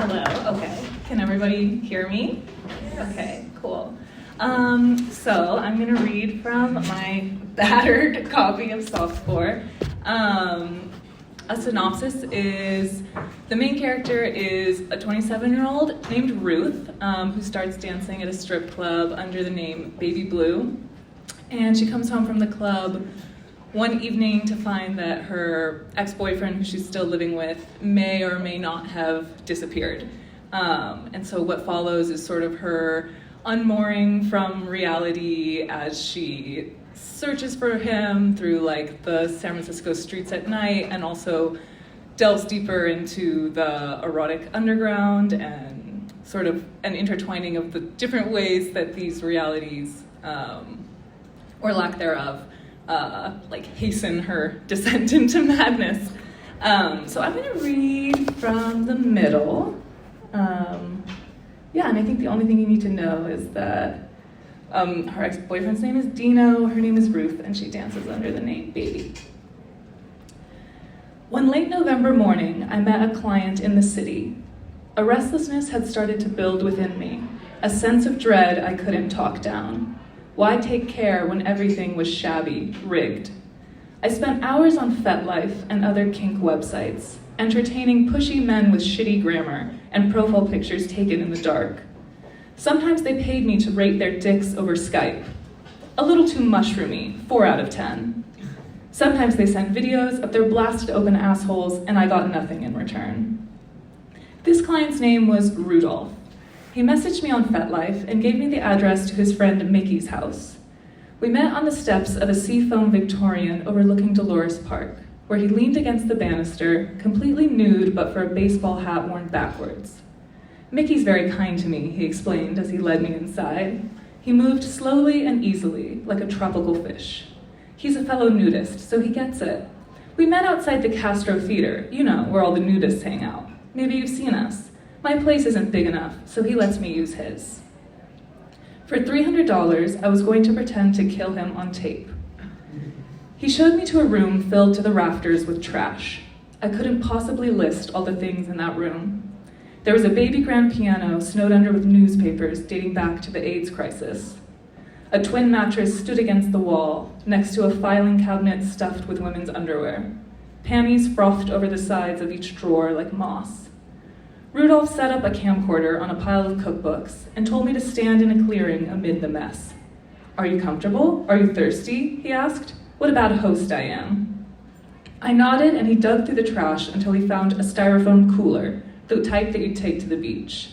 Hello, okay. Can everybody hear me? Yes. Okay, cool. So I'm gonna read from my battered copy of softcore. A synopsis is, the main character is a 27-year-old named Ruth, who starts dancing at a strip club under the name Baby Blue. And she comes home from the club one evening to find that her ex-boyfriend, who she's still living with, may or may not have disappeared. And so what follows is sort of her unmooring from reality as she searches for him through like the San Francisco streets at night, and also delves deeper into the erotic underground and sort of an intertwining of the different ways that these realities, or lack thereof, like hasten her descent into madness. So I'm gonna read from the middle. Yeah, and I think the only thing you need to know is that her ex-boyfriend's name is Dino, her name is Ruth, and she dances under the name Baby. One late November morning, I met a client in the city. A restlessness had started to build within me, a sense of dread I couldn't talk down. Why take care when everything was shabby, rigged? I spent hours on FetLife and other kink websites, entertaining pushy men with shitty grammar and profile pictures taken in the dark. Sometimes they paid me to rate their dicks over Skype. A little too mushroomy, 4 out of 10. Sometimes they sent videos of their blasted open assholes and I got nothing in return. This client's name was Rudolph. He messaged me on FetLife and gave me the address to his friend Mickey's house. We met on the steps of a seafoam Victorian overlooking Dolores Park, where he leaned against the banister, completely nude but for a baseball hat worn backwards. Mickey's very kind to me, he explained as he led me inside. He moved slowly and easily, like a tropical fish. He's a fellow nudist, so he gets it. We met outside the Castro Theater, you know, where all the nudists hang out. Maybe you've seen us. My place isn't big enough, so he lets me use his. For $300, I was going to pretend to kill him on tape. He showed me to a room filled to the rafters with trash. I couldn't possibly list all the things in that room. There was a baby grand piano snowed under with newspapers dating back to the AIDS crisis. A twin mattress stood against the wall, next to a filing cabinet stuffed with women's underwear. Panties frothed over the sides of each drawer like moss. Rudolph set up a camcorder on a pile of cookbooks and told me to stand in a clearing amid the mess. "Are you comfortable? Are you thirsty?" he asked. "What about a host I am?" I nodded and he dug through the trash until he found a styrofoam cooler, the type that you'd take to the beach.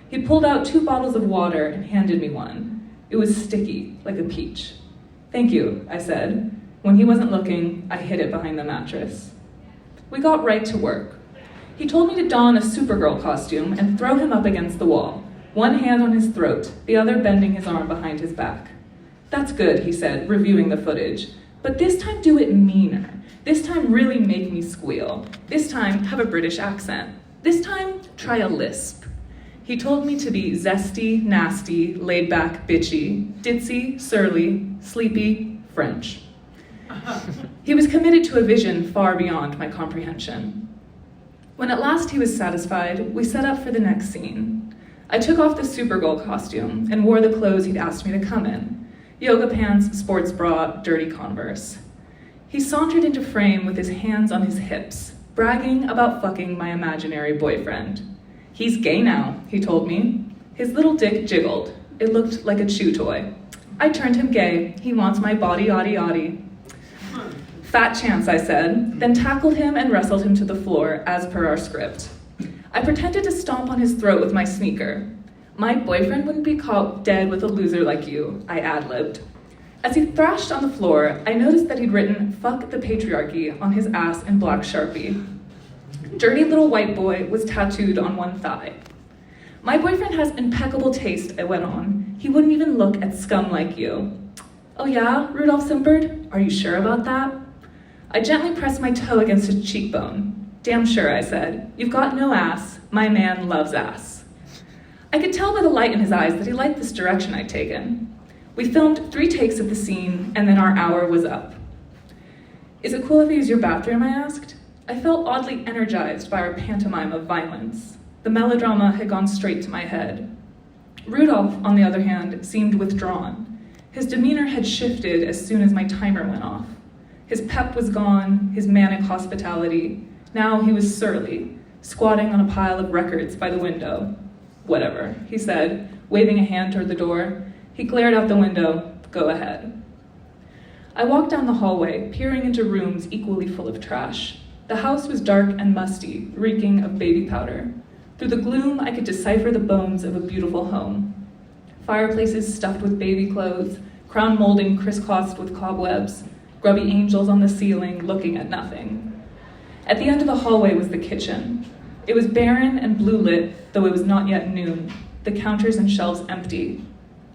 He pulled out 2 bottles of water and handed me one. It was sticky, like a peach. "Thank you," I said. When he wasn't looking, I hid it behind the mattress. We got right to work. He told me to don a Supergirl costume and throw him up against the wall, one hand on his throat, the other bending his arm behind his back. "That's good," he said, reviewing the footage. "But this time do it meaner. This time really make me squeal. This time have a British accent. This time try a lisp." He told me to be zesty, nasty, laid back, bitchy, ditzy, surly, sleepy, French. He was committed to a vision far beyond my comprehension. When at last he was satisfied, we set up for the next scene. I took off the Supergirl costume and wore the clothes he'd asked me to come in. Yoga pants, sports bra, dirty Converse. He sauntered into frame with his hands on his hips, bragging about fucking my imaginary boyfriend. "He's gay now," he told me. His little dick jiggled. It looked like a chew toy. I turned him gay. He wants my body, yaddy, yaddy. "Fat chance," I said, then tackled him and wrestled him to the floor, as per our script. I pretended to stomp on his throat with my sneaker. "My boyfriend wouldn't be caught dead with a loser like you," I ad-libbed. As he thrashed on the floor, I noticed that he'd written "fuck the patriarchy" on his ass in black Sharpie. "Dirty little white boy" was tattooed on one thigh. "My boyfriend has impeccable taste," I went on. "He wouldn't even look at scum like you." "Oh yeah?" Rudolph simpered. "Are you sure about that?" I gently pressed my toe against his cheekbone. "Damn sure," I said. "You've got no ass. My man loves ass." I could tell by the light in his eyes that he liked this direction I'd taken. We filmed 3 takes of the scene, and then our hour was up. "Is it cool if I use your bathroom?" I asked. I felt oddly energized by our pantomime of violence. The melodrama had gone straight to my head. Rudolph, on the other hand, seemed withdrawn. His demeanor had shifted as soon as my timer went off. His pep was gone, his manic hospitality. Now he was surly, squatting on a pile of records by the window. "Whatever," he said, waving a hand toward the door. He glared out the window. "Go ahead." I walked down the hallway, peering into rooms equally full of trash. The house was dark and musty, reeking of baby powder. Through the gloom, I could decipher the bones of a beautiful home. Fireplaces stuffed with baby clothes, crown molding crisscrossed with cobwebs, grubby angels on the ceiling looking at nothing. At the end of the hallway was the kitchen. It was barren and blue-lit, though it was not yet noon, the counters and shelves empty.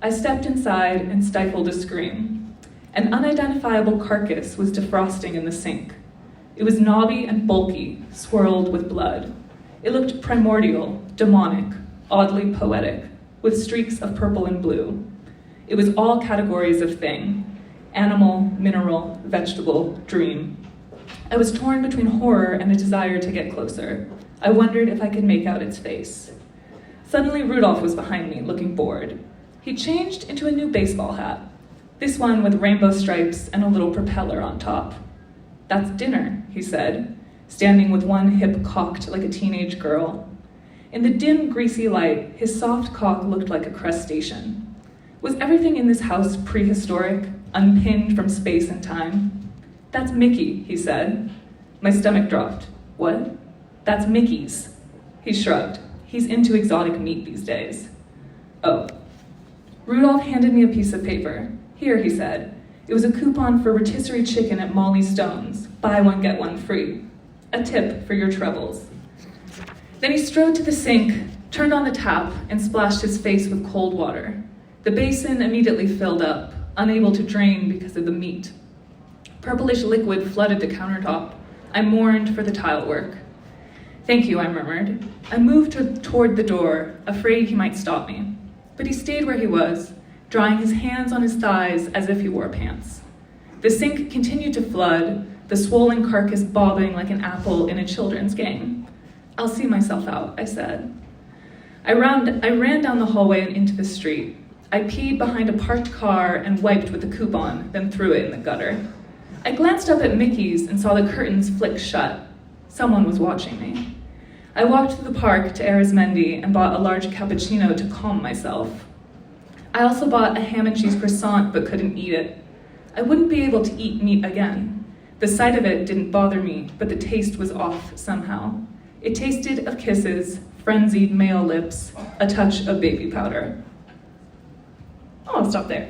I stepped inside and stifled a scream. An unidentifiable carcass was defrosting in the sink. It was knobby and bulky, swirled with blood. It looked primordial, demonic, oddly poetic, with streaks of purple and blue. It was all categories of thing: animal, mineral, vegetable, dream. I was torn between horror and a desire to get closer. I wondered if I could make out its face. Suddenly, Rudolph was behind me, looking bored. He changed into a new baseball hat, this one with rainbow stripes and a little propeller on top. "That's dinner," he said, standing with one hip cocked like a teenage girl. In the dim, greasy light, his soft cock looked like a crustacean. Was everything in this house prehistoric, unpinned from space and time? "That's Mickey," he said. My stomach dropped. "What?" "That's Mickey's." He shrugged. He's into exotic meat these days. "Oh." Rudolph handed me a piece of paper. "Here," he said. It was a coupon for rotisserie chicken at Molly Stone's. Buy one, get one free. A tip for your troubles. Then he strode to the sink, turned on the tap, and splashed his face with cold water. The basin immediately filled up, unable to drain because of the meat. Purplish liquid flooded the countertop. I mourned for the tile work. "Thank you," I murmured. I moved toward the door, afraid he might stop me. But he stayed where he was, drying his hands on his thighs as if he wore pants. The sink continued to flood, the swollen carcass bobbing like an apple in a children's game. "I'll see myself out," I said. I ran down the hallway and into the street. I peed behind a parked car and wiped with the coupon, then threw it in the gutter. I glanced up at Mickey's and saw the curtains flick shut. Someone was watching me. I walked through the park to Arizmendi and bought a large cappuccino to calm myself. I also bought a ham and cheese croissant but couldn't eat it. I wouldn't be able to eat meat again. The sight of it didn't bother me, but the taste was off somehow. It tasted of kisses, frenzied male lips, a touch of baby powder. Oh, I'll stop there.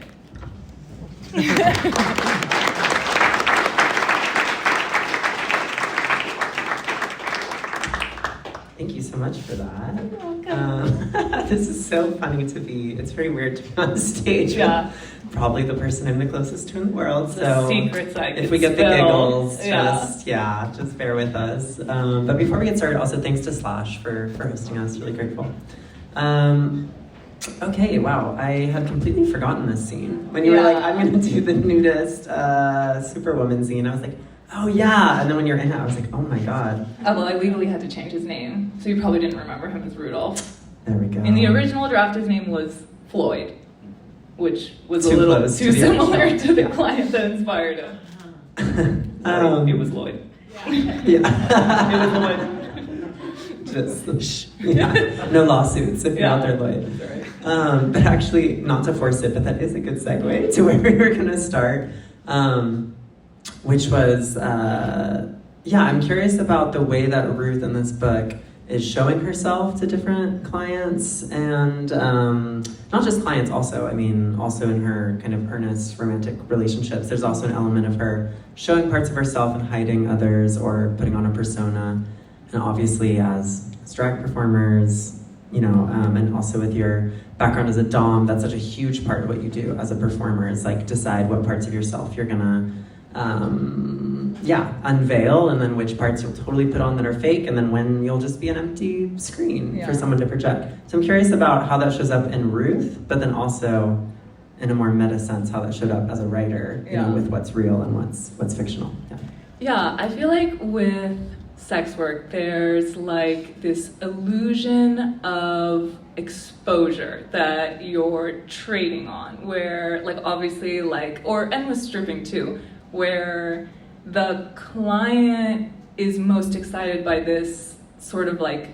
Thank you so much for that. You're welcome. This is so funny to be, it's very weird to be on stage Yeah. with probably the person I'm the closest to in the world. The So secrets I if we get the spill. giggles, just bear with us. But before we get started, also thanks to Slash for hosting us, really grateful. Okay, wow, I had completely forgotten this scene. When you were like, I'm gonna do the nudist Superwoman scene, I was like, oh yeah, and then when you're in it, I was like, oh my god. Oh, well, I legally had to change his name, so you probably didn't remember him as Rudolph. There we go. In the original draft, his name was Floyd, which was Too a little close too to the similar original. to the Yeah. client that inspired him. It was Lloyd. Yeah. It was Lloyd. Just, yeah. No lawsuits if you're out there, Lloyd. That's right. But actually, not to force it, but that is a good segue to where we were going to start, which was, I'm curious about the way that Ruth in this book is showing herself to different clients, and not just clients also, I mean, also in her kind of earnest romantic relationships, there's also an element of her showing parts of herself and hiding others or putting on a persona. And obviously as drag performers, and also with your background as a dom, that's such a huge part of what you do as a performer, is like decide what parts of yourself you're gonna unveil, and then which parts you'll totally put on that are fake, and then when you'll just be an empty screen for someone to project. So I'm curious about how that shows up in Ruth, but then also in a more meta sense, how that showed up as a writer, with what's real and what's fictional. Yeah, I feel like with sex work, there's like this illusion of exposure that you're trading on, where like obviously like, and with stripping too, where the client is most excited by this sort of like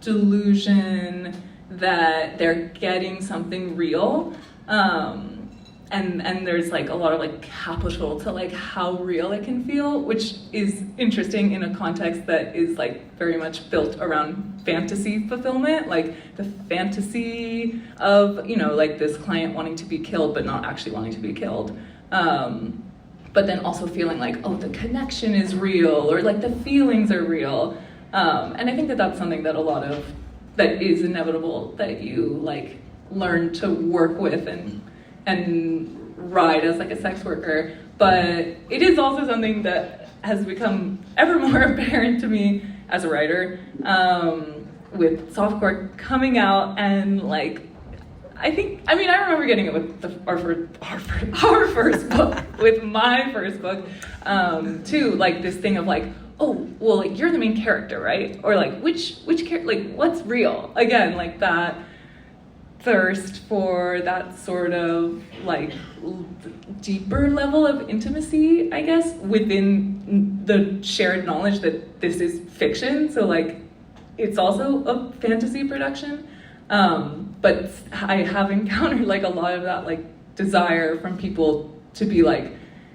delusion that they're getting something real. And there's like a lot of like capital to like how real it can feel, which is interesting in a context that is like very much built around fantasy fulfillment, like the fantasy of, you know, like this client wanting to be killed but not actually wanting to be killed. But then also feeling like, oh, the connection is real, or like the feelings are real. And I think that that's something that that is inevitable, that you like learn to work with and ride as like a sex worker. But it is also something that has become ever more apparent to me as a writer, with softcore coming out, and like, I remember getting it with our first book, with my first book, too, like this thing of like, oh, well, like you're the main character, right? Or like which character, like what's real? Again, like that thirst for that sort of like deeper level of intimacy, I guess, within the shared knowledge that this is fiction. So like, it's also a fantasy production. But I have encountered like a lot of that like desire from people to be like,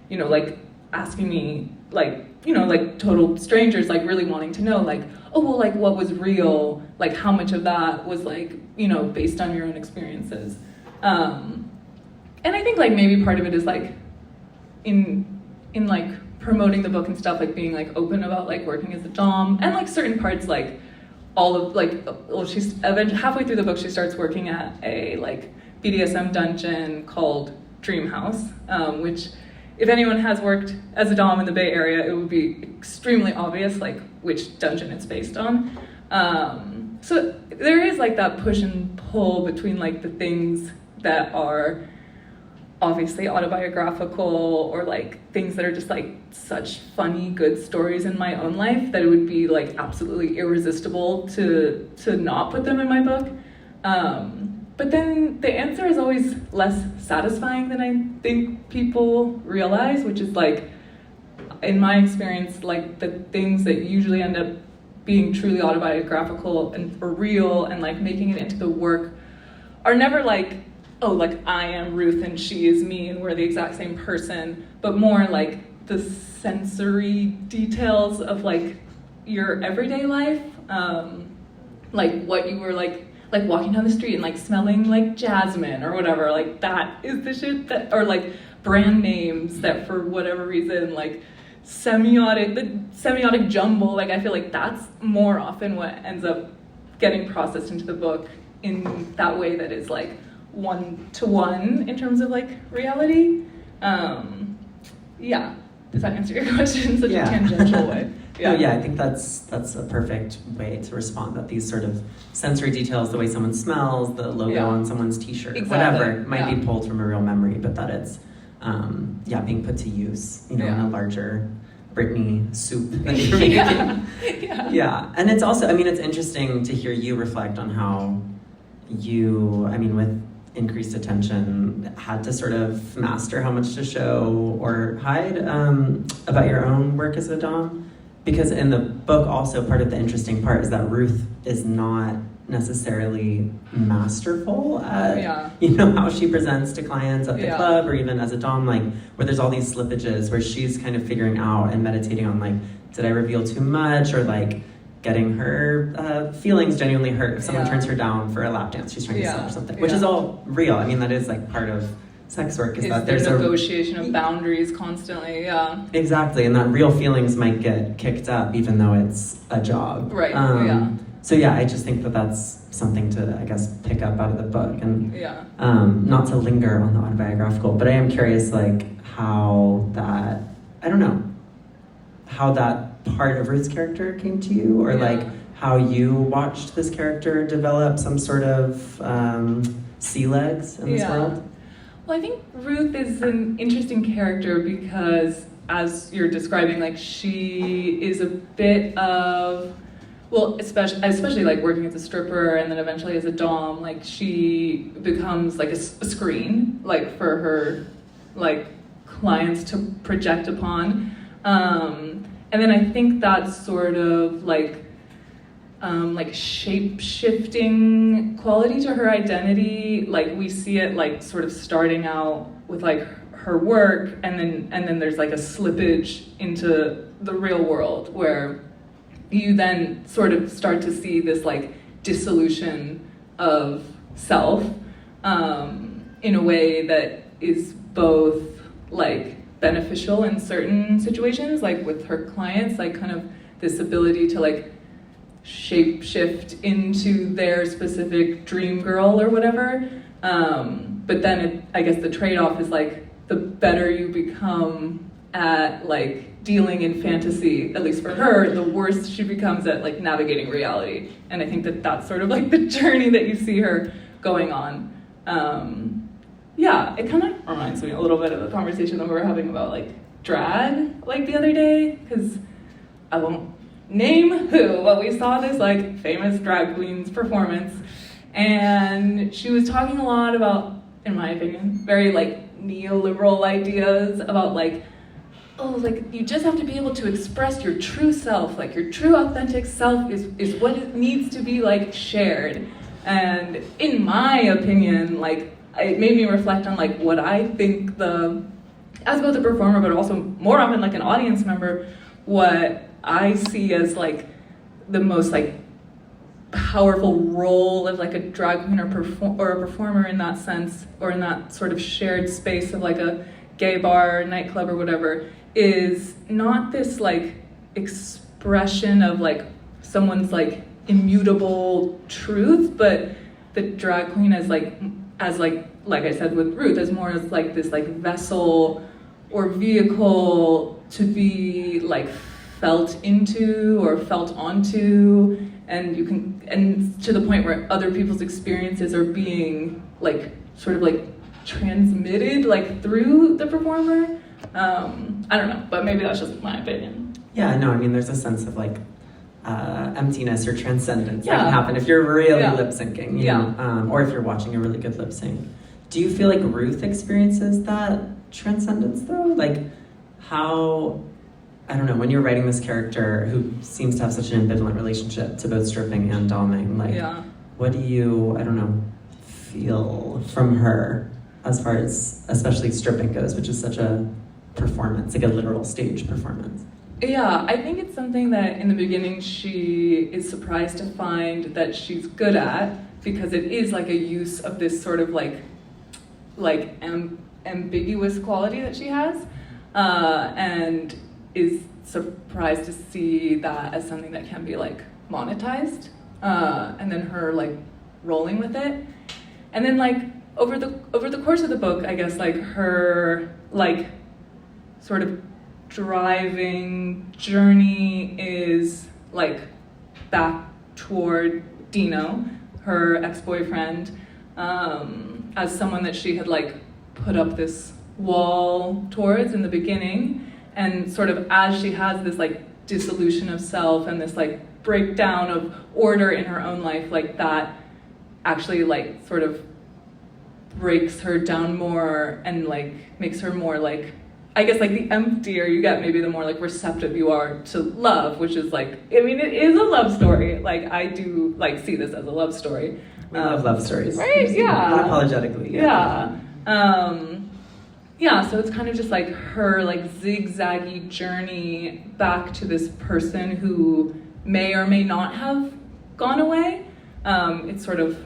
you know, like asking me like, you know, like total strangers, like really wanting to know like, oh, well, like what was real? Like how much of that was like, you know, based on your own experiences? And I think like maybe part of it is like in like promoting the book and stuff, like being like open about like working as a dom, and like certain parts like all of like, well, she's eventually halfway through the book, she starts working at a like BDSM dungeon called Dream House, which if anyone has worked as a dom in the Bay Area, it would be extremely obvious like which dungeon it's based on. So there is like that push and pull between like the things that are obviously autobiographical, or like things that are just like such funny, good stories in my own life that it would be like absolutely irresistible to not put them in my book. But then the answer is always less satisfying than I think people realize, which is like, in my experience, like the things that usually end up being truly autobiographical and or real and like making it into the work are never like, oh, like I am Ruth and she is me and we're the exact same person, but more like the sensory details of like your everyday life, like what you were like walking down the street and like smelling like jasmine or whatever, like that is the shit that, or like brand names that for whatever reason, like the semiotic jumble, like I feel like that's more often what ends up getting processed into the book in that way that is like one-to-one in terms of like reality. Yeah, does that answer your question in such a tangential way? Yeah. No, yeah, I think that's a perfect way to respond, that these sort of sensory details, the way someone smells, the logo on someone's t-shirt, whatever, might be pulled from a real memory, but that it's being put to use, you know, in a larger Brittany soup that you're making. Yeah, and it's also, I mean, it's interesting to hear you reflect on how you, I mean, with increased attention, had to sort of master how much to show or hide about your own work as a dom. Because in the book also, part of the interesting part is that Ruth is not necessarily masterful at you know, how she presents to clients at the club, or even as a dom, like where there's all these slippages where she's kind of figuring out and meditating on like, did I reveal too much, or like getting her feelings genuinely hurt if someone turns her down for a lap dance she's trying to sell or something, which is all real. I mean, that is like part of sex work, is that there's a negotiation of boundaries constantly. Exactly, and that real feelings might get kicked up even though it's a job. Right. So yeah, I just think that that's something to, I guess, pick up out of the book, and not to linger on the autobiographical, but I am curious like how that, I don't know, how that part of Ruth's character came to you, or like how you watched this character develop some sort of sea legs in this world. Well, I think Ruth is an interesting character because as you're describing, like she is a bit of, well, especially like working as a stripper and then eventually as a dom, like she becomes like a screen, like for her like clients to project upon. And then I think that sort of like shape-shifting quality to her identity, like we see it like sort of starting out with like her work, and then there's like a slippage into the real world where you then sort of start to see this like dissolution of self in a way that is both like beneficial in certain situations, like with her clients, like kind of this ability to like shape shift into their specific dream girl or whatever. But then I guess the trade-off is like the better you become at like dealing in fantasy, at least for her, the worse she becomes at like navigating reality. And I think that that's sort of like the journey that you see her going on. Yeah, it kind of reminds me a little bit of the conversation that we were having about like drag like the other day, because I won't name who, but we saw this like famous drag queen's performance, and she was talking a lot about, in my opinion, very like neoliberal ideas about like, oh, like you just have to be able to express your true self, like your true authentic self is what it needs to be like shared. And in my opinion, like it made me reflect on like what I think as both a performer but also more often like an audience member, what I see as like the most like powerful role of like a drag queen or a performer in that sense, or in that sort of shared space of like a gay bar, nightclub or whatever, is not this like expression of like someone's like immutable truth, but the drag queen as like I said with Ruth, as more as like this like vessel or vehicle to be like felt into or felt onto, and to the point where other people's experiences are being like sort of like transmitted like through the performer. I don't know, but maybe that's just my opinion. Yeah, no, I mean there's a sense of like emptiness or transcendence that can happen if you're really lip syncing, you know, or if you're watching a really good lip sync. Do you feel like Ruth experiences that transcendence though? Like how, I don't know, when you're writing this character who seems to have such an ambivalent relationship to both stripping and doming, like what do you, I don't know, feel from her as far as especially stripping goes, which is such a performance, like a literal stage performance? Yeah, I think it's something that in the beginning she is surprised to find that she's good at, because it is like a use of this sort of like ambiguous quality that she has, and is surprised to see that as something that can be like monetized, and then her like rolling with it, and then like over the course of the book, I guess like her like sort of driving journey is like back toward Dino, her ex-boyfriend, as someone that she had like put up this wall towards in the beginning, and sort of as she has this like dissolution of self and this like breakdown of order in her own life, like that actually like sort of breaks her down more and like makes her more like, I guess like the emptier you get, maybe the more like receptive you are to love, which is like, I mean, it is a love story. Like I do like see this as a love story. We love love stories. Right, yeah. Unapologetically. Yeah, so it's kind of just like her like zigzaggy journey back to this person who may or may not have gone away. It's sort of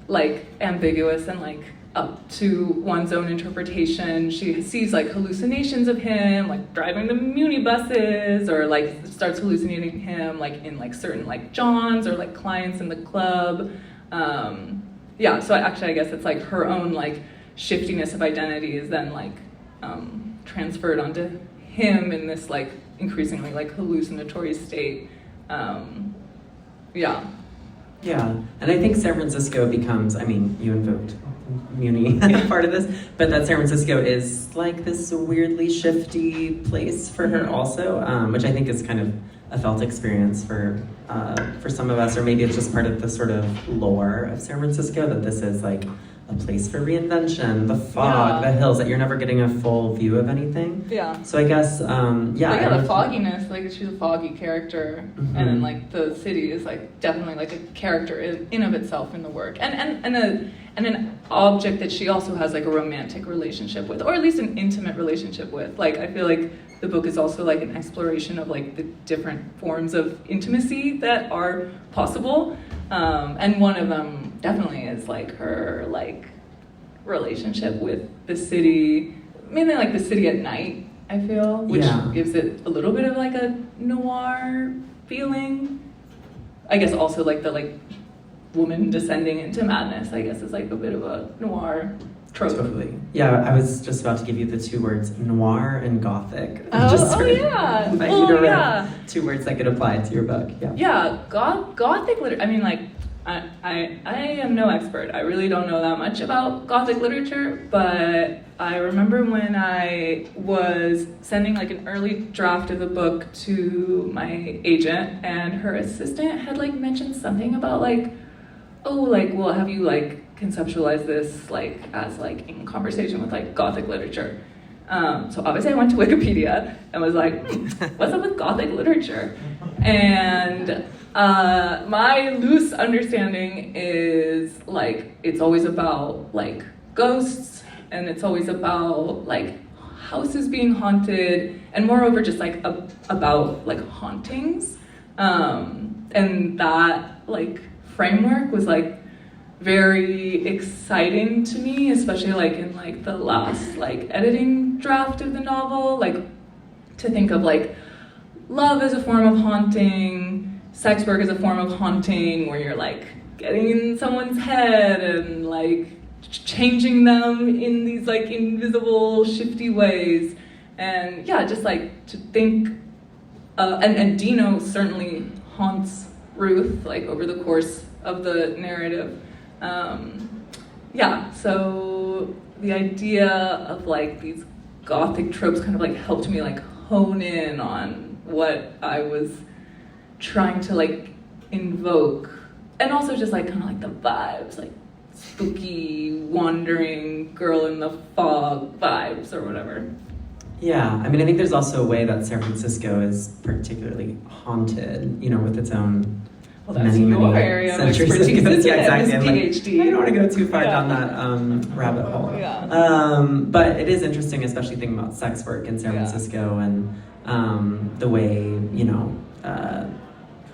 like ambiguous and like up to one's own interpretation. She sees like hallucinations of him, like driving the Muni buses, or like starts hallucinating him like in like certain like Johns or like clients in the club. So actually I guess it's like her own like shiftiness of identity is then like transferred onto him in this like increasingly like hallucinatory state. Yeah, and I think San Francisco becomes, I mean, you invoked Muni part of this, but that San Francisco is like this weirdly shifty place for her also, which I think is kind of a felt experience for some of us, or maybe it's just part of the sort of lore of San Francisco, that this is like a place for reinvention, the fog, the hills, that you're never getting a full view of anything. Yeah. So I guess, the fogginess, like she's a foggy character, and like the city is like definitely like a character in of itself in the work, and an object that she also has like a romantic relationship with, or at least an intimate relationship with. Like, I feel like the book is also like an exploration of like the different forms of intimacy that are possible, and one of them definitely is like her like relationship with the city, mainly like the city at night, I feel, which gives it a little bit of like a noir feeling. I guess also like the like woman descending into madness, I guess, is like a bit of a noir trope. Totally. Yeah, I was just about to give you the two words, noir and gothic. Yeah. Two words that could apply to your book. Yeah. Yeah, gothic literature. I mean, like, I am no expert. I really don't know that much about Gothic literature, but I remember when I was sending like an early draft of the book to my agent, and her assistant had like mentioned something about like, oh, like, well, have you like conceptualized this like as like in conversation with like Gothic literature? So obviously I went to Wikipedia and was like, what's up with Gothic literature? And my loose understanding is like it's always about like ghosts, and it's always about like houses being haunted, and moreover just like about like hauntings, and that like framework was like very exciting to me, especially like in like the last like editing draft of the novel, like to think of like love as a form of haunting, sex work as a form of haunting, where you're like getting in someone's head and like changing them in these like invisible shifty ways. And yeah, just like to think and Dino certainly haunts Ruth like over the course of the narrative. So the idea of like these Gothic tropes kind of like helped me like hone in on what I was trying to like invoke, and also just like kind of like the vibes, like spooky, wandering girl in the fog vibes or whatever. Yeah, I mean, I think there's also a way that San Francisco is particularly haunted, you know, with its own many area of expertise. Yeah, exactly. PhD. I don't want to go too far down that rabbit hole. But it is interesting, especially thinking about sex work in San Francisco and the way, you know,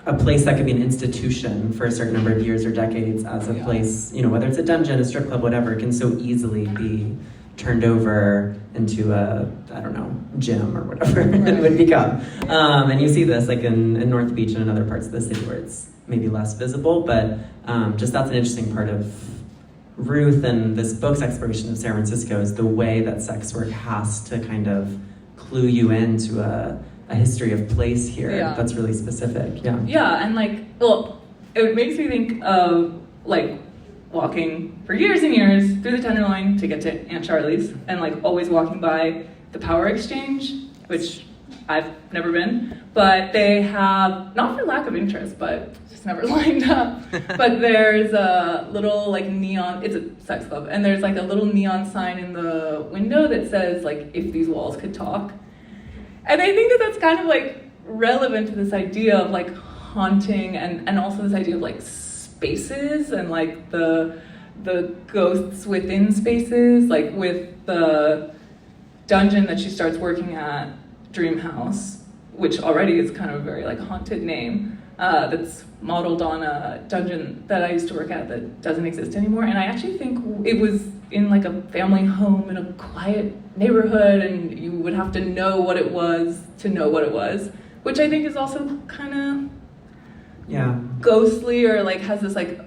a place that could be an institution for a certain number of years or decades as a place, you know, whether it's a dungeon, a strip club, whatever, can so easily be turned over into a, I don't know, gym or whatever it would become. And you see this like in North Beach and in other parts of the city where it's maybe less visible, but just that's an interesting part of Ruth and this book's exploration of San Francisco, is the way that sex work has to kind of clue you into a history of place here that's really specific. Yeah, and like, well, it makes me think of like walking for years and years through the Tenderloin to get to Aunt Charlie's, and like always walking by the Power Exchange, which I've never been, but they have, not for lack of interest, but just never lined up, but there's a little like neon, it's a sex club, and there's like a little neon sign in the window that says like, if these walls could talk. And I think that that's kind of like relevant to this idea of like haunting, and also this idea of like spaces and like the ghosts within spaces, like with the dungeon that she starts working at, Dream House, which already is kind of a very like haunted name, that's modeled on a dungeon that I used to work at that doesn't exist anymore. And I actually think it was in like a family home in a quiet neighborhood, and you would have to know what it was to know what it was, which I think is also kind of ghostly, or like has this like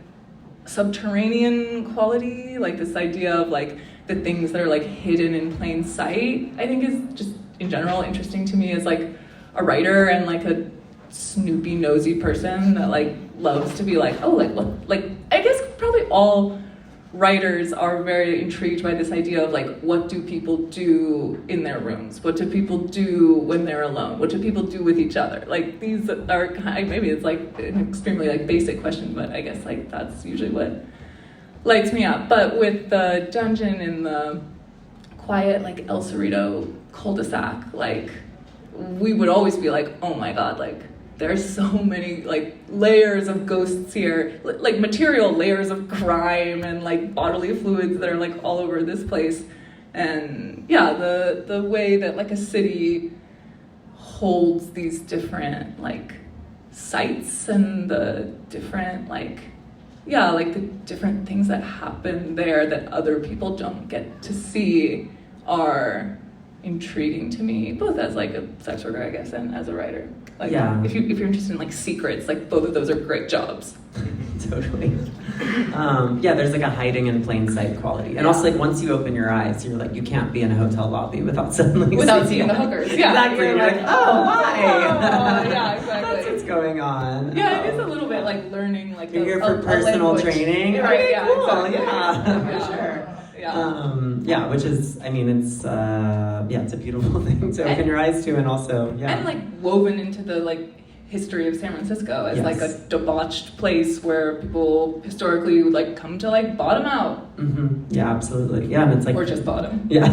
subterranean quality, like this idea of like the things that are like hidden in plain sight, I think is just in general interesting to me as like a writer and like a snoopy nosy person that like loves to be like, oh, like what, like I guess probably all writers are very intrigued by this idea of like, what do people do in their rooms? What do people do when they're alone? What do people do with each other? Like, these are maybe it's like an extremely like basic question, but I guess like that's usually what lights me up. But with the dungeon in the quiet like El Cerrito cul-de-sac, like we would always be like, oh my god, like there's so many like layers of ghosts here, like material layers of crime and like bodily fluids that are like all over this place. And yeah, the way that like a city holds these different like sites and the different like, yeah, like the different things that happen there that other people don't get to see are intriguing to me, both as like a sex worker, I guess, and as a writer. Like, yeah. If you're interested in like secrets, like both of those are great jobs. Totally. Yeah, there's like a hiding in plain sight quality, and also like once you open your eyes, you're like you can't be in a hotel lobby without suddenly seeing the hookers. Yeah, exactly. You're like, oh, hi. Yeah, exactly. That's what's going on. Yeah, it is a little bit like learning like you're here for personal training. Right? Okay, Yeah, cool. exactly. Yeah, for sure. Yeah, which is, I mean, it's it's a beautiful thing to open your eyes to, and also, and like woven into the like history of San Francisco as like a debauched place where people historically would like come to like bottom out. Mm-hmm. Yeah, absolutely. Yeah, and it's like, or just bottom. Yeah.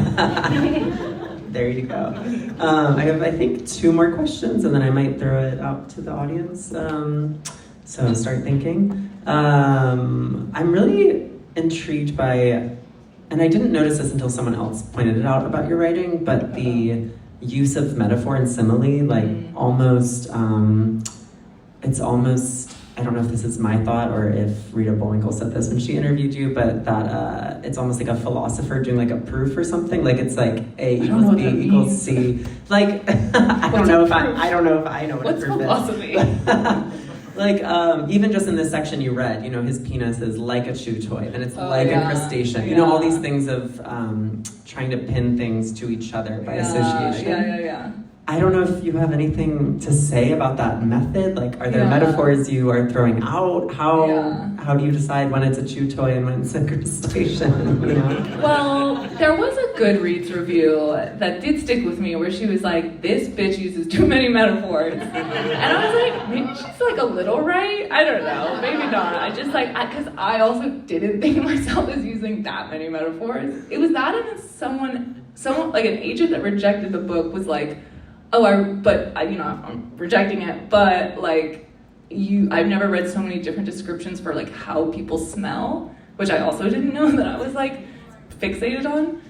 There you go. I have, I think, 2 more questions, and then I might throw it out to the audience. So start thinking. I'm really intrigued by, and I didn't notice this until someone else pointed it out about your writing, but the use of metaphor and simile, like almost, it's almost, I don't know if this is my thought or if Rita Bullwinkle said this when she interviewed you, but that it's almost like a philosopher doing like a proof or something. Like it's like A equals B equals C. Like I don't know if I know what a proof is. Like, even just in this section you read, you know, his penis is like a chew toy, and it's like a crustacean. Yeah. You know, all these things of trying to pin things to each other by association. Yeah. I don't know if you have anything to say about that method. Like, are there metaphors you are throwing out? How do you decide when it's a chew toy and when it's a crustacean? You know? Well, there was a Goodreads review that did stick with me where she was like, this bitch uses too many metaphors. And I was like, maybe she's like a little right? I don't know, maybe not. I just like, because I also didn't think of myself as using that many metaphors. It was that, and someone like an agent that rejected the book was like, I'm rejecting it, but like I've never read so many different descriptions for like how people smell, which I also didn't know that I was like fixated on.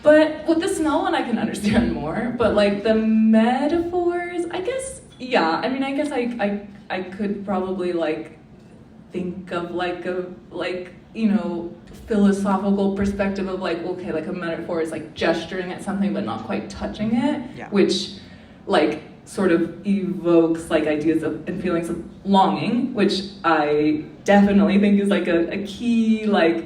But with the smell one I can understand more, but like the metaphors, I guess, yeah, I mean, I guess I could probably like think of like a, like, you know, philosophical perspective of like, okay, like a metaphor is like gesturing at something but not quite touching it, which like sort of evokes like ideas of and feelings of longing, which I definitely think is like a key like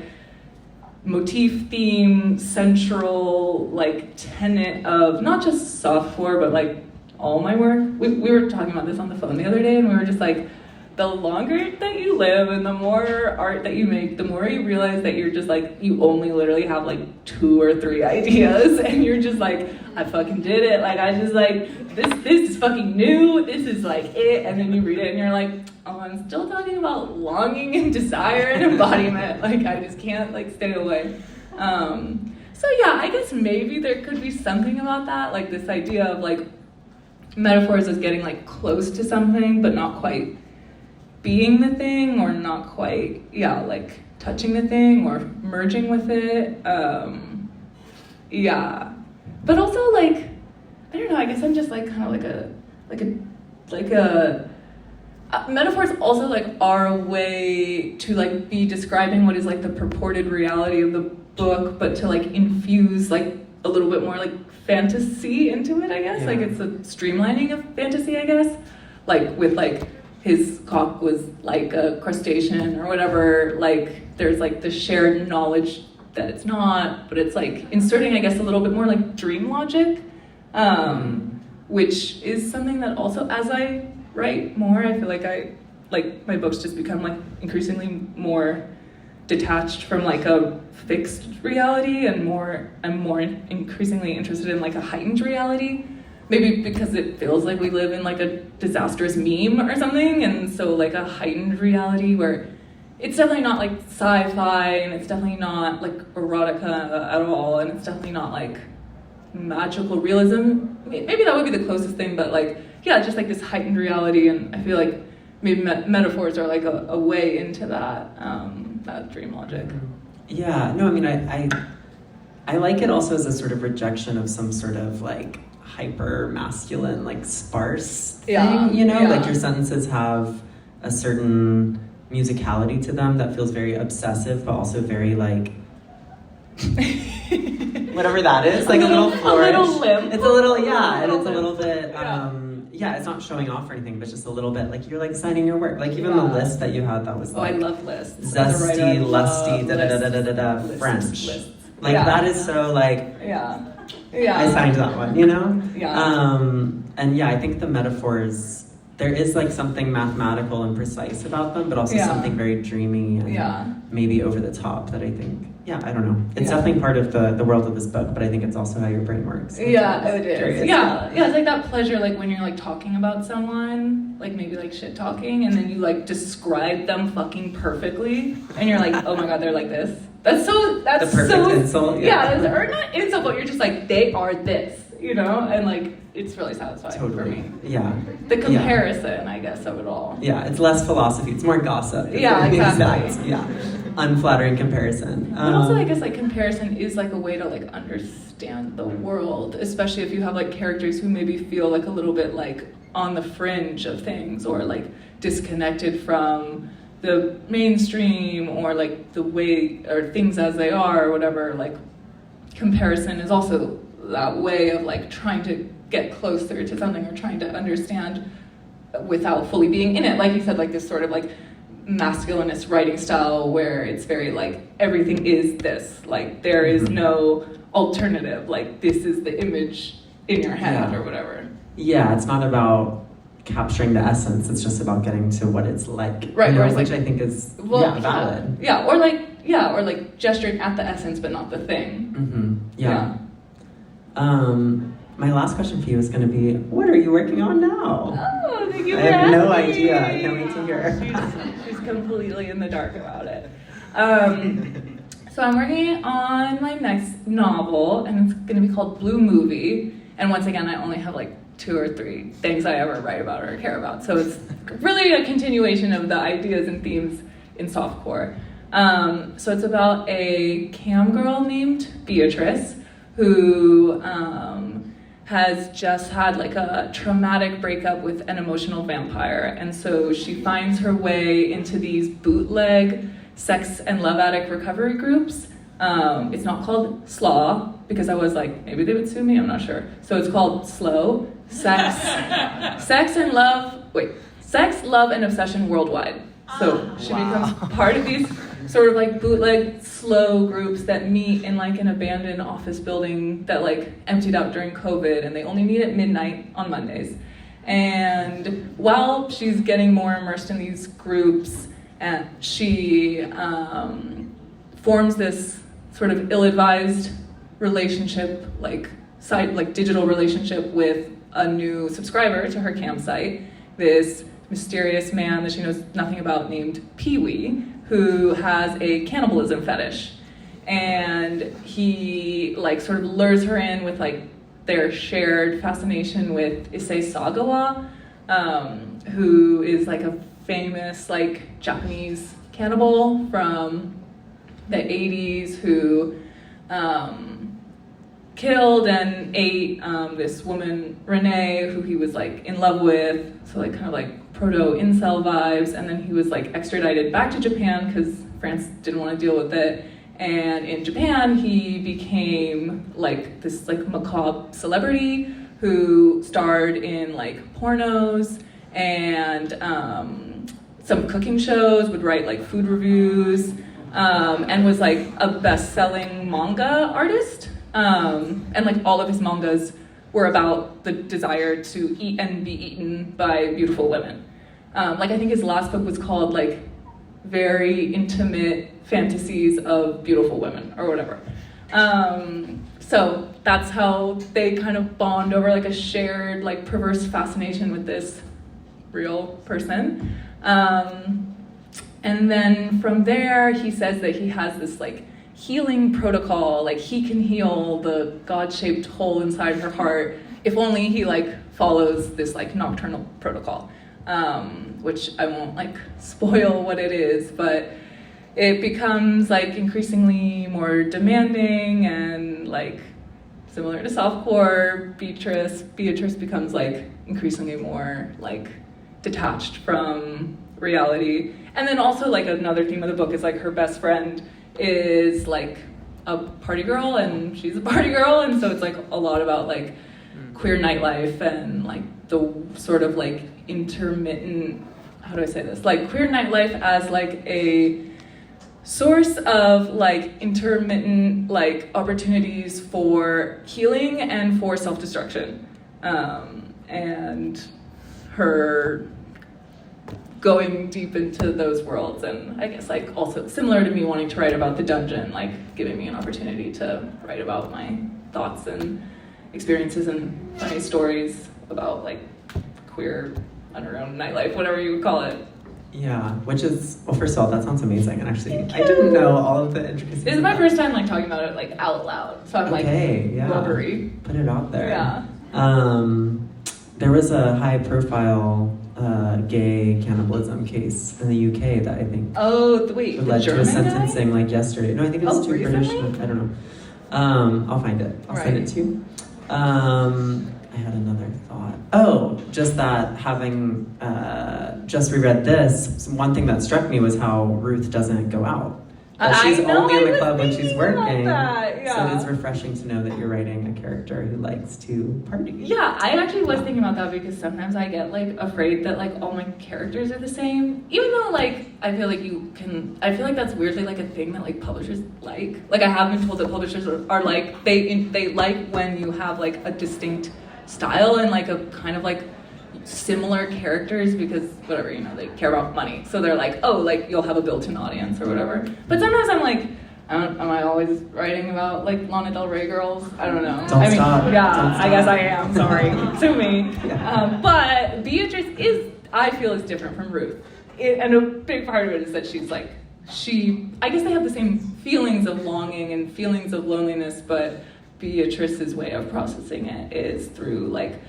motif, theme, central like tenet of not just softcore but like all my work. We were talking about this on the phone the other day, and we were just like, the longer that you live and the more art that you make, the more you realize that you're just like, you only literally have like 2 or 3 ideas, and you're just like, I fucking did it. Like, I just like, this is fucking new, this is like it. And then you read it and you're like, oh, I'm still talking about longing and desire and embodiment. Like, I just can't like stay away. So yeah, I guess maybe there could be something about that, like this idea of like metaphors as getting like close to something but not quite being the thing, or not quite, like touching the thing or merging with it. But also like, I don't know, I guess I'm just like kind of like a metaphors also like are a way to like be describing what is like the purported reality of the book, but to like infuse like a little bit more like fantasy into it, I guess. Like it's a streamlining of fantasy, I guess. Like with like, his cock was like a crustacean or whatever, like there's like the shared knowledge that it's not, but it's like inserting, I guess, a little bit more like dream logic, which is something that also, as I write more, I feel like my books just become like increasingly more detached from like a fixed reality, and I'm more increasingly interested in like a heightened reality. Maybe because it feels like we live in like a disastrous meme or something, and so like a heightened reality where it's definitely not like sci-fi, and it's definitely not like erotica at all, and it's definitely not like magical realism. Maybe that would be the closest thing, but like, yeah, just like this heightened reality, and I feel like maybe metaphors are like a way into that, that dream logic. Yeah, no, I mean, I like it also as a sort of rejection of some sort of like hyper masculine, like sparse thing, you know? Yeah. Like your sentences have a certain musicality to them that feels very obsessive, but also very like whatever that is, like a little flourish. A little limp. It's a little, yeah, and it's a little bit, yeah, it's not showing off or anything, but just a little bit like you're like signing your work. Like even the list that you had that was like, I love lists. zesty, lusty, French. Lists. Like that is so like, yeah. I signed that one, you know? Yeah. And yeah, I think the metaphors, there is like something mathematical and precise about them, but also something very dreamy and maybe over the top that I think, I don't know. It's definitely part of the world of this book, but I think it's also how your brain works. Yeah, it is. Yeah, it's like that pleasure, like when you're like talking about someone, like maybe like shit talking, and then you like describe them fucking perfectly, and you're like, oh my god, they're like this. That's the perfect insult. Or not insult, but you're just like, they are this, you know, and like it's really satisfying for me. Yeah. The comparison, I guess, of it all. Yeah, it's less philosophy, it's more gossip. Yeah, exactly. Yeah. Unflattering comparison. But also, I guess like comparison is like a way to like understand the world, especially if you have like characters who maybe feel like a little bit like on the fringe of things, or like disconnected from the mainstream, or like the way, or things as they are, or whatever. Like comparison is also that way of like trying to get closer to something, or trying to understand without fully being in it. Like you said, like this sort of like masculinist writing style where it's very like everything is this, like there is no alternative, like this is the image in your head or whatever. Yeah, it's not about capturing the essence, it's just about getting to what it's like, right? You know, which like, I think is valid. Or like gesturing at the essence but not the thing. My last question for you is going to be, what are you working on now? Oh, thank you. I have no idea. I can't wait to hear. She's completely in the dark about it. So I'm working on my next novel, and it's going to be called Blue Movie. And once again, I only have like 2 or 3 things I ever write about or care about. So it's really a continuation of the ideas and themes in softcore. So it's about a cam girl named Beatrice who has just had like a traumatic breakup with an emotional vampire, and so she finds her way into these bootleg sex and love addict recovery groups. It's not called SLAW because I was like, maybe they would sue me, I'm not sure. So it's called SLOW, Sex, Love, and Obsession Worldwide. So she becomes part of these sort of like bootleg slow groups that meet in like an abandoned office building that like emptied out during COVID, and they only meet at midnight on Mondays. And while she's getting more immersed in these groups, and she forms this sort of ill-advised relationship, like digital relationship with a new subscriber to her campsite, this mysterious man that she knows nothing about named Pee-wee, who has a cannibalism fetish. And he like sort of lures her in with like their shared fascination with Issei Sagawa, who is like a famous like Japanese cannibal from the 80s who killed and ate this woman, Renee, who he was like in love with, so like kind of like proto-incel vibes, and then he was like extradited back to Japan because France didn't want to deal with it. And in Japan, he became like this like macabre celebrity who starred in like pornos and some cooking shows, would write like food reviews, and was like a best-selling manga artist. And like all of his mangas were about the desire to eat and be eaten by beautiful women. Like I think his last book was called like very intimate fantasies of beautiful women or whatever. So that's how they kind of bond over like a shared like perverse fascination with this real person. And then from there, he says that he has this like healing protocol, like he can heal the God-shaped hole inside her heart if only he like follows this like nocturnal protocol, which I won't like spoil what it is, but it becomes like increasingly more demanding and like similar to softcore. Beatrice becomes like increasingly more like detached from reality. And then also like another theme of the book is like her best friend is like a party girl and she's a party girl, and so it's like a lot about like queer nightlife and like the sort of like intermittent, how do I say this, like queer nightlife as like a source of like intermittent like opportunities for healing and for self-destruction, and her going deep into those worlds. And I guess like also similar to me wanting to write about the dungeon, like giving me an opportunity to write about my thoughts and experiences and funny stories about like queer underground nightlife, whatever you would call it. Yeah, which is, well, first of all, that sounds amazing, and actually I didn't know all of the intricacies. This is my first time like talking about it like out loud, so I'm rubbery. Put it out there. Yeah. There was a high-profile gay cannibalism case in the UK that I think led to a sentencing like yesterday. No, I think it was too British. I don't know. I'll find it. I'll send it to you. I had another thought. Oh, just that having just reread this, one thing that struck me was how Ruth doesn't go out. She's only in the club when she's working. So it's refreshing to know that you're writing a character who likes to party. Yeah, I actually was thinking about that because sometimes I get like afraid that like all my characters are the same. Even though like I feel like that's weirdly like a thing that like publishers like. Like I have been told that publishers are like they like when you have like a distinct style and like a kind of like similar characters because whatever, you know, they care about money. So they're like, oh, like you'll have a built-in audience or whatever. But sometimes I'm like, am I always writing about like Lana Del Rey girls? I don't know. Don't stop. I guess I am. Sorry, sue me. Yeah. But Beatrice I feel is different from Ruth, and a big part of it is that she's like, I guess they have the same feelings of longing and feelings of loneliness, but Beatrice's way of processing it is through like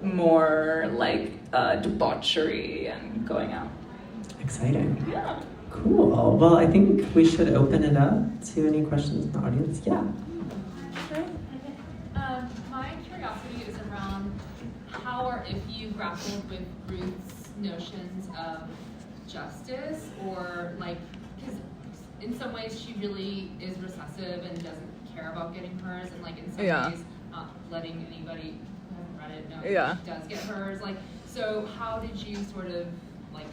more like debauchery and going out. Exciting. Yeah. Cool. Well, I think we should open it up to any questions in the audience. Yeah. Sure. My curiosity is around how or if you grappled with Ruth's notions of justice, or like, because in some ways she really is recessive and doesn't care about getting hers, and like in some ways not letting anybody who hasn't read it know that she does get hers. Like, so how did you sort of like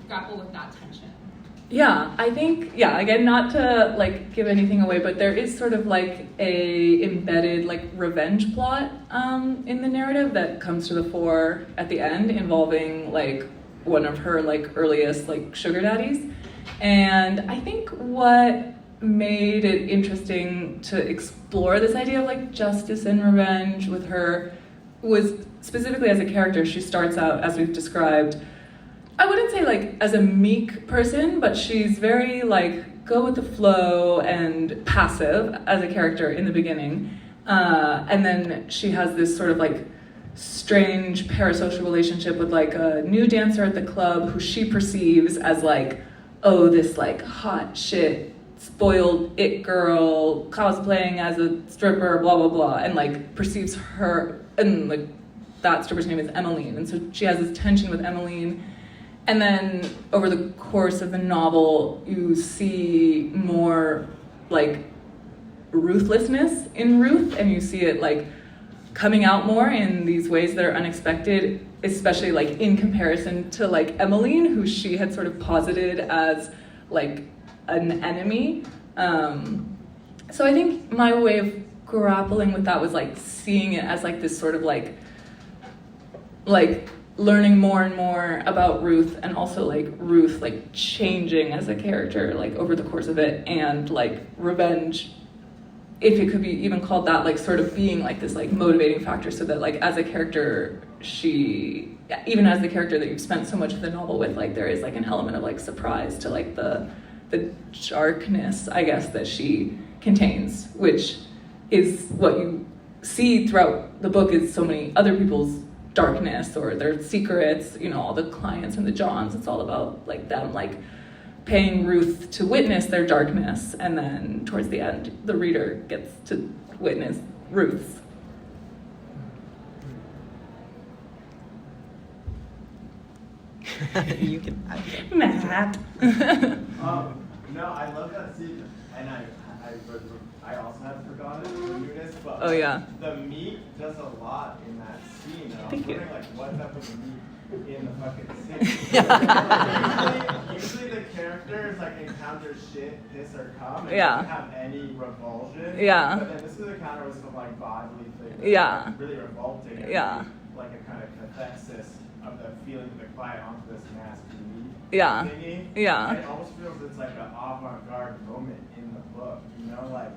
grapple with that tension? Yeah, I think, again, not to like give anything away, but there is sort of like a embedded like revenge plot in the narrative that comes to the fore at the end, involving like one of her like earliest like sugar daddies. And I think what made it interesting to explore this idea of like justice and revenge with her was specifically as a character. She starts out, as we've described, I wouldn't say like as a meek person, but she's very like go with the flow and passive as a character in the beginning. And then she has this sort of like strange parasocial relationship with like a new dancer at the club who she perceives as like, oh, this like hot shit, spoiled it girl cosplaying as a stripper, blah, blah, blah, and like perceives her, and like that stripper's name is Emmeline. And so she has this tension with Emmeline. And then over the course of the novel, you see more like ruthlessness in Ruth, and you see it like coming out more in these ways that are unexpected, especially like in comparison to like Emmeline, who she had sort of posited as like an enemy. So I think my way of grappling with that was like seeing it as like this sort of like learning more and more about Ruth, and also like Ruth like changing as a character like over the course of it, and like revenge, if it could be even called that, like sort of being like this like motivating factor, so that like as a character, she, even as the character that you've spent so much of the novel with, like there is like an element of like surprise to like the darkness, I guess, that she contains, which is what you see throughout the book, is so many other people's darkness or their secrets, you know, all the clients and the Johns. It's all about like them like paying Ruth to witness their darkness, and then towards the end the reader gets to witness Ruth's. You can. Matt. No, I love that scene, and I also had forgotten the newness, but Oh yeah. the meat does a lot in that scene. And I was Thank you. wondering, like, what's up with the meat in the fucking scene? usually the characters like encounter shit, piss or cum, and Yeah. don't have any revulsion. Yeah. But then this is a counter with some like bodily things. Yeah. Like, really revolting. And Yeah. Like a kind of cathexis of the feeling of the client onto this nasty meat. Yeah. Thingy. Yeah. It almost feels it's like an avant-garde moment in the book, you know, like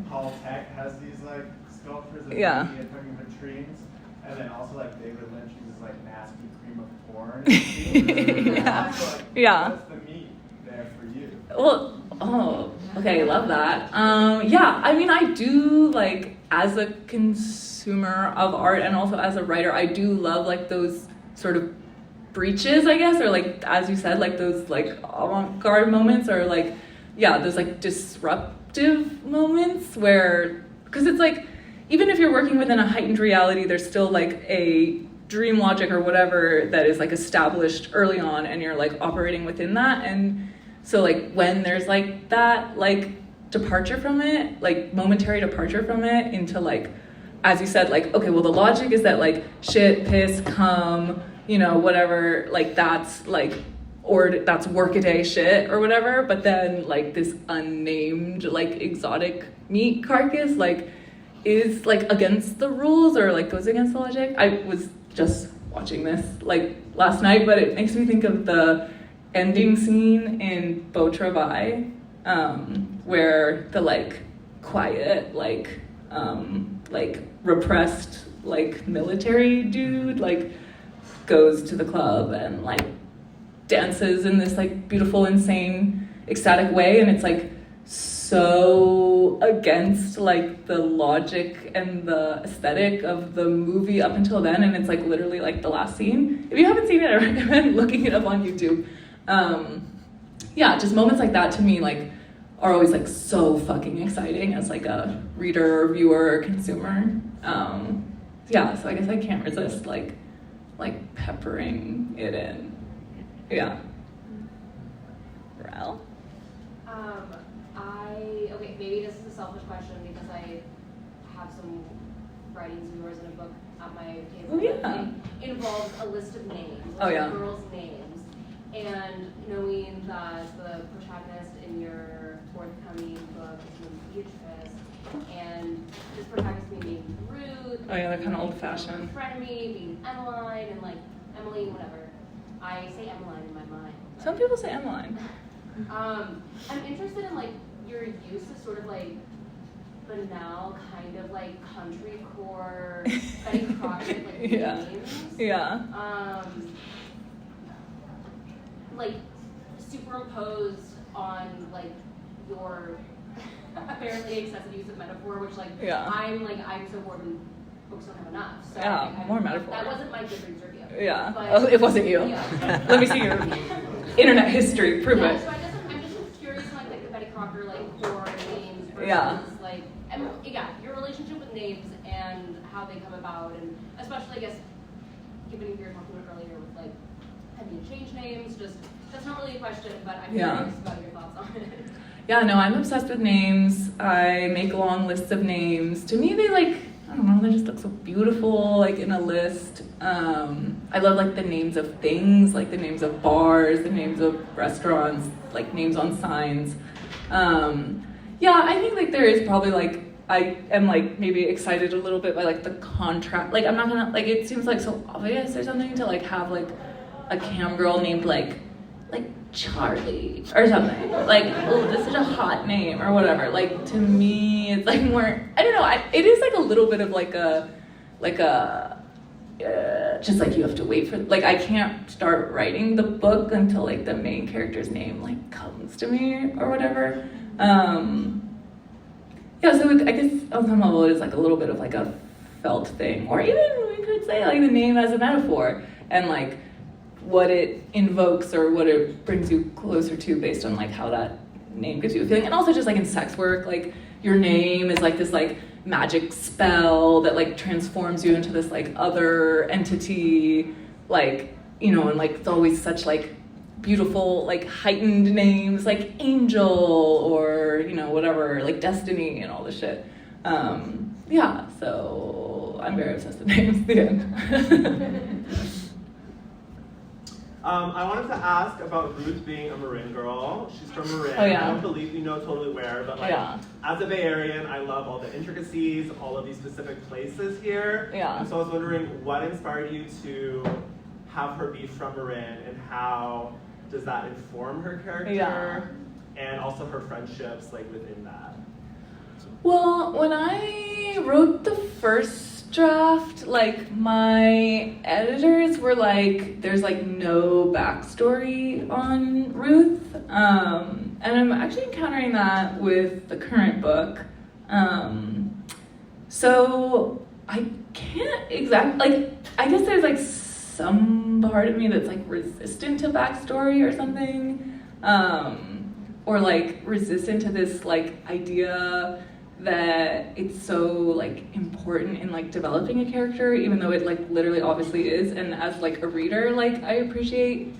Paul Tech has these like sculptures of Yeah. meat and fucking vitrines, and then also like David Lynch uses like nasty cream of corn. Yeah. So, like, Yeah. what's the meat there for you? Well, oh, okay, love that. Yeah, I mean, I do, like, as a consumer of art and also as a writer, I do love, like, those sort of breaches, I guess, or, like, as you said, like, those, like, avant-garde moments, or, like, yeah, those, like, disruptive moments where, because it's, like, even if you're working within a heightened reality, there's still, like, a dream logic or whatever that is, like, established early on, and you're, like, operating within that, and so, like, when there's, like, that, like, departure from it, like, momentary departure from it into, like, as you said, like, okay, well, the logic is that, like, shit, piss, cum, you know, whatever, like, that's, like, or that's workaday shit or whatever, but then, like, this unnamed, like, exotic meat carcass, like, is, like, against the rules or, like, goes against the logic. I was just watching this, like, last night, but it makes me think of the ending scene in Beau Travail, where the like quiet, like repressed, like military dude, like goes to the club and like dances in this like beautiful, insane, ecstatic way, and it's like so against like the logic and the aesthetic of the movie up until then, and it's like literally like the last scene. If you haven't seen it, I recommend looking it up on YouTube. Yeah, just moments like that to me like are always like so fucking exciting as like a reader or viewer or consumer. Yeah, so I guess I can't resist like peppering it in. Yeah. Rel? Okay, maybe this is a selfish question because I have some writings of yours in a book at my table. Oh, yeah. It involves a list of names, Oh, yeah. girls' names, and knowing that the protagonist in your forthcoming book is named Beatrice, and this protagonist being named Ruth. Oh, yeah, they're kind of old-fashioned. Frenemy being Emmeline, and like Emily, whatever. I say Emmeline in my mind. Some people say Emmeline. I'm interested in like your use of sort of like banal kind of like country core Betty Crockett like Yeah. names. Yeah. Like superimposed on like your apparently excessive use of metaphor, which like Yeah. I'm so bored when books don't have enough. So Yeah, like, more metaphor. That wasn't my Goodreads review. Yeah. But, Oh, it wasn't you. Yeah. Let me see your internet history. Prove Yeah, it. so I'm just curious, like the Betty Crocker, like core names versus Yeah. like, and, yeah, your relationship with names and how they come about, and especially, I guess, given your talking earlier with like, have you changed names? Just that's not really a question, but I'm Yeah. curious about your thoughts on it. Yeah, no, I'm obsessed with names. I make long lists of names. To me, they like, I don't know, they just look so beautiful, like in a list. I love like the names of things, like the names of bars, the names of restaurants, like names on signs. Yeah, I think like there is probably like I am like maybe excited a little bit by like the contrast. Like I'm not gonna like it seems like so obvious or something to like have like a cam girl named like Charlie or something. Like, oh, this is such a hot name or whatever. Like to me, it's like more. I don't know. It is like a little bit of like a just like you have to wait for like I can't start writing the book until like the main character's name like comes to me or whatever. Yeah, so I guess on some level it is like a little bit of like a felt thing, or even we could say like the name as a metaphor and like what it invokes or what it brings you closer to based on like how that name gives you a feeling. And also just like in sex work, like your name is like this like magic spell that like transforms you into this like other entity, like, you know, and like it's always such like beautiful like heightened names like Angel or, you know, whatever, like Destiny and all this shit. Yeah, so I'm very obsessed with names. The end. I wanted to ask about Ruth being a Marin girl. She's from Marin. Oh, yeah. I don't believe you know totally where, but like as a Bay Arean, I love all the intricacies, all of these specific places here. Yeah. And so I was wondering what inspired you to have her be from Marin, and how does that inform her character and also her friendships like within that? Well, when I wrote the first draft, like my editors were like, there's like no backstory on Ruth. And I'm actually encountering that with the current book. So I can't exactly, like, I guess there's like some part of me that's like resistant to backstory or something. Or like resistant to this like idea that it's so like important in like developing a character, even though it like literally obviously is. And as like a reader, like I appreciate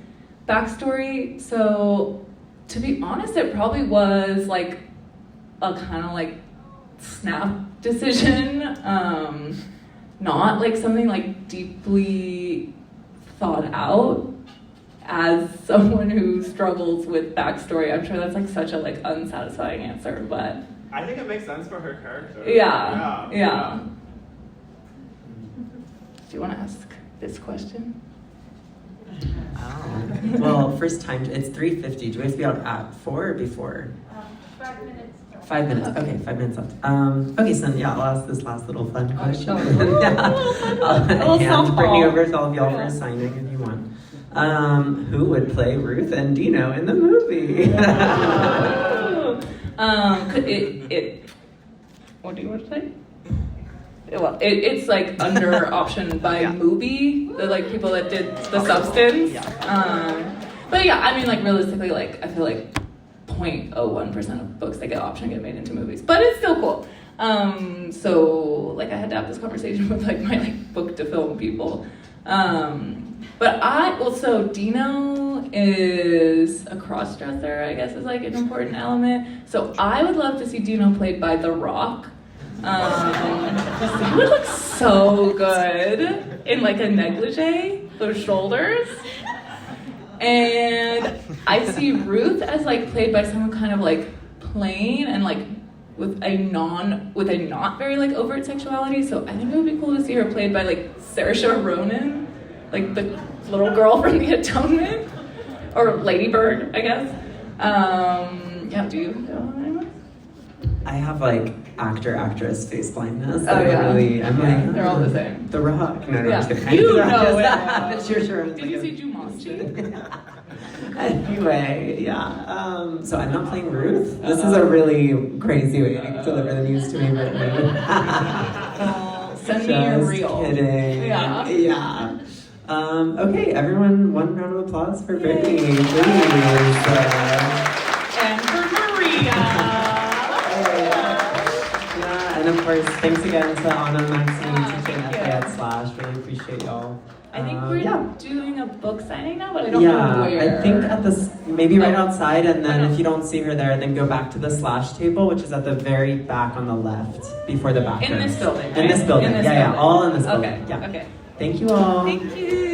backstory. So to be honest, it probably was like a kind of like snap decision, not like something like deeply thought out. As someone who struggles with backstory, I'm sure that's like such a like unsatisfying answer, but I think it makes sense for her character. Yeah. Do you want to ask this question? Oh. Well, first time, it's 3:50. Do we have to be out at 4 or before? 5 minutes. 5 minutes, okay, 5 minutes left. Okay, so yeah, I'll ask this last little fun question. I'll hand Brittany over to all of y'all for a signing if you want. Who would play Ruth and Dino in the movie? What do you want to say? Well, it's like under option by movie, the like people that did the substance. But yeah, I mean like realistically, like I feel like 0.01% of books that get optioned get made into movies, but it's still cool. So like I had to have this conversation with like my like book to film people. But so Dino is a cross-dresser, I guess is like an important element. So I would love to see Dino played by The Rock. He would look so good in like a negligee, those shoulders. And I see Ruth as like played by someone kind of like plain and like with a not very like overt sexuality. So I think it would be cool to see her played by like Saoirse Ronan, like the little girl from The Atonement, or Lady Bird, I guess. Yeah, do you know anyone? I have like actress face blindness. Oh yeah, I'm like, they're all the same. The Rock. No, Yeah. I'm just kidding. You know it. But sure. Did you see Jumanji? Anyway, yeah. So I'm not playing Ruth. This is a really crazy way to deliver the news to me, Brittany. Send me your Just reel. kidding. Yeah. Okay, everyone, one round of applause for Brittany, please. And for Maria. Yeah, and of course, thanks again to Anna and Maxine teaching at Slash. Really appreciate y'all. I think we're doing a book signing now, but I don't know where. I think at this, maybe right outside, and then if you don't see her there, then go back to the Slash table, which is at the very back on the left, before the bathroom. In this building, In this building, In this yeah, building. all in this building. Okay, Yeah. okay. Thank you all. Thank you.